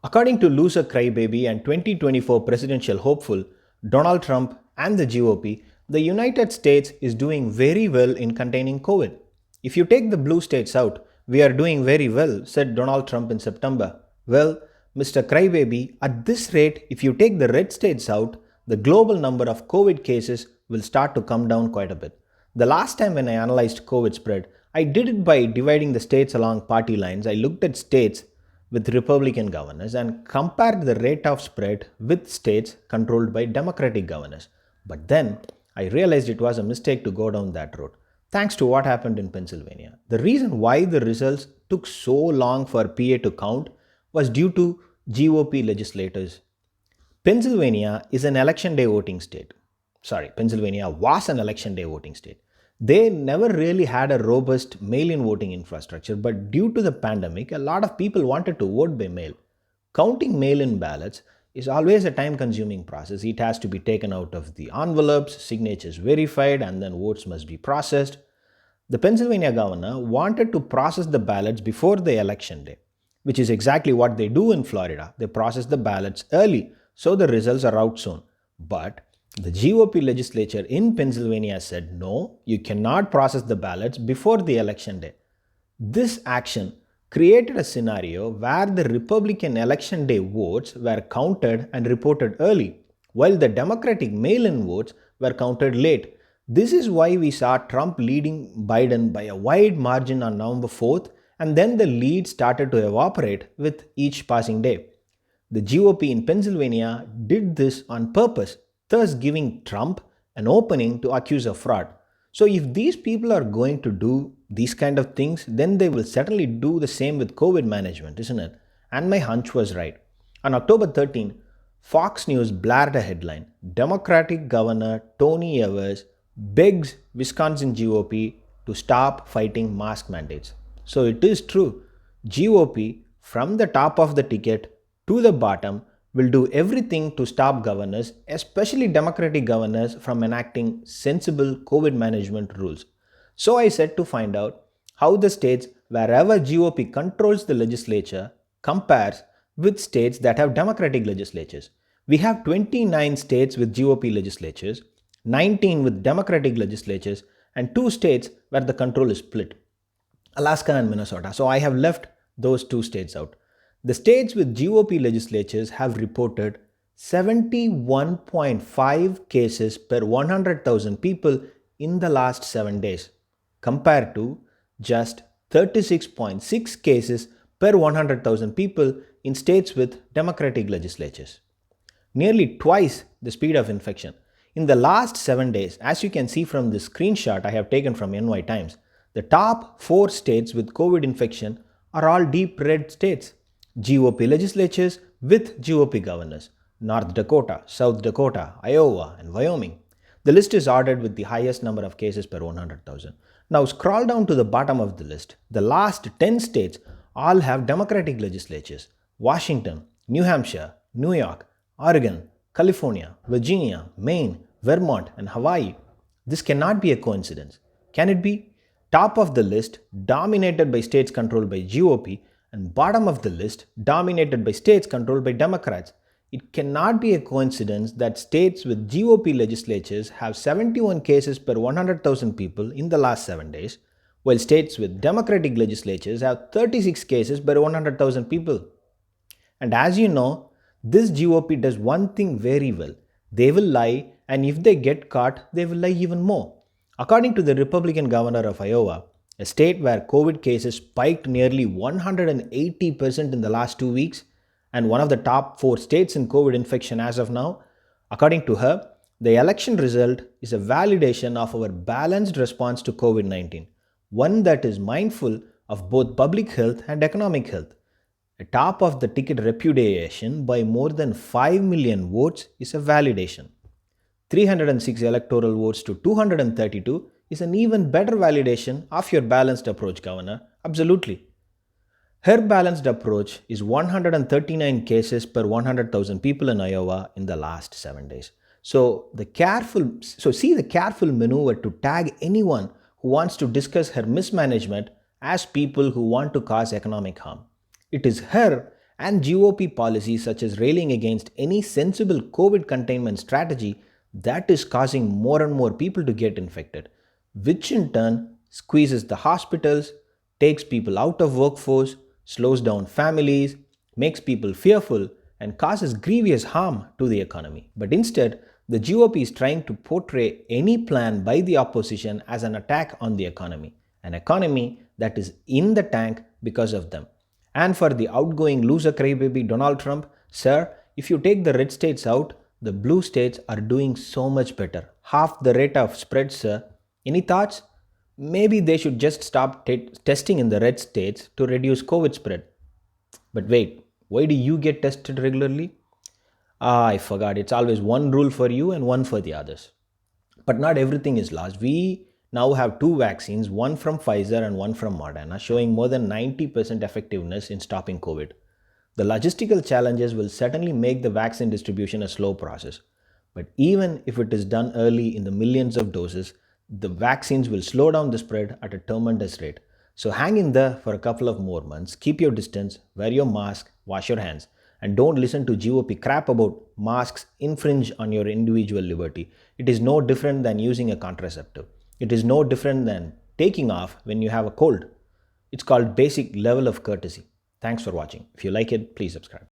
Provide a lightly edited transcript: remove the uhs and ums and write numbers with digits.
According to loser crybaby and 2024 presidential hopeful Donald Trump and the GOP, the United States is doing very well in containing COVID. If you take the blue states out, we are doing very well, said Donald Trump in September. Well, Mr. Crybaby, at this rate, if you take the red states out, the global number of COVID cases will start to come down quite a bit. The last time when I analyzed COVID spread, I did it by dividing the states along party lines. I looked at states with Republican governors and compared the rate of spread with states controlled by Democratic governors. But then I realized it was a mistake to go down that road, thanks to what happened in Pennsylvania. The reason why the results took so long for PA to count was due to GOP legislators. Pennsylvania is an election day voting state. Pennsylvania was an election day voting state. They never really had a robust mail in voting infrastructure, but due to the pandemic, a lot of people wanted to vote by mail. Counting mail in ballots is always a time consuming process. It has to be taken out of the envelopes, signatures verified, and then votes must be processed. The Pennsylvania governor wanted to process the ballots before the election day, which is exactly what they do in Florida. They process the ballots early, so the results are out soon. But the GOP legislature in Pennsylvania said no, you cannot process the ballots before the election day. This action created a scenario where the Republican election day votes were counted and reported early, while the Democratic mail in votes were counted late. This is why we saw Trump leading Biden by a wide margin on November 4th, and then the lead started to evaporate with each passing day. The GOP in Pennsylvania did this on purpose, thus giving Trump an opening to accuse of fraud. So if these people are going to do these kind of things, then they will certainly do the same with COVID management, isn't it? And my hunch was right. On October 13, Fox News blared a headline: Democratic Governor Tony Evers begs Wisconsin GOP to stop fighting mask mandates. So it is true. GOP, from the top of the ticket to the bottom, will do everything to stop governors, especially Democratic governors, from enacting sensible COVID management rules. So I set to find out how the states wherever GOP controls the legislature compares with states that have Democratic legislatures. We have 29 states with GOP legislatures, 19 with Democratic legislatures, and 2 states where the control is split, Alaska and Minnesota. So I have left those 2 states out. The states with GOP legislatures have reported 71.5 cases per 100,000 people in the last 7 days, compared to just 36.6 cases per 100,000 people in states with Democratic legislatures. Nearly twice the speed of infection. In the last 7 days, as you can see from the screenshot I have taken from NY Times, the top 4 states with COVID infection are all deep red states. GOP legislatures with GOP governors: North Dakota, South Dakota, Iowa, and Wyoming. The list is ordered with the highest number of cases per 100,000. Now scroll down to the bottom of the list. The last 10 states all have Democratic legislatures: Washington, New Hampshire, New York, Oregon, California, Virginia, Maine, Vermont, and Hawaii. This cannot be a coincidence. Can it be? Top of the list dominated by states controlled by GOP, and bottom of the list dominated by states controlled by Democrats. It cannot be a coincidence that states with GOP legislatures have 71 cases per 100,000 people in the last 7 days, while states with Democratic legislatures have 36 cases per 100,000 people. And as you know, this GOP does one thing very well. They will lie, and if they get caught, they will lie even more. According to the Republican governor of Iowa, a state where COVID cases spiked nearly 180% in the last 2 weeks, and one of the top 4 states in COVID infection as of now, according to her, the election result is a validation of our balanced response to COVID-19, one that is mindful of both public health and economic health. A top of the ticket repudiation by more than 5 million votes is a validation. 306 electoral votes to 232 is an even better validation of your balanced approach, Governor. Absolutely. Her balanced approach is 139 cases per 100,000 people in Iowa in the last 7 days. So see the careful maneuver to tag anyone who wants to discuss her mismanagement as people who want to cause economic harm. It is her and GOP policies such as railing against any sensible COVID containment strategy that is causing more and more people to get infected, which in turn squeezes the hospitals, takes people out of workforce, slows down families, makes people fearful, and causes grievous harm to the economy. But instead, the GOP is trying to portray any plan by the opposition as an attack on the economy, an economy that is in the tank because of them. And for the outgoing loser crybaby Donald Trump, sir, if you take the red states out, the blue states are doing so much better. Half the rate of spread, sir. Any thoughts? Maybe they should just stop testing in the red states to reduce COVID spread. But wait, why do you get tested regularly? Ah, I forgot. It's always one rule for you and one for the others. But not everything is lost. We now have two vaccines, one from Pfizer and one from Moderna, showing more than 90% effectiveness in stopping COVID. The logistical challenges will certainly make the vaccine distribution a slow process. But even if it is done early in the millions of doses, the vaccines will slow down the spread at a tremendous rate. So hang in there for a couple of more months, keep your distance, wear your mask, wash your hands, and don't listen to GOP crap about masks infringe on your individual liberty. It is no different than using a contraceptive. It is no different than taking off when you have a cold. It's called basic level of courtesy. Thanks for watching. If you like it, please subscribe.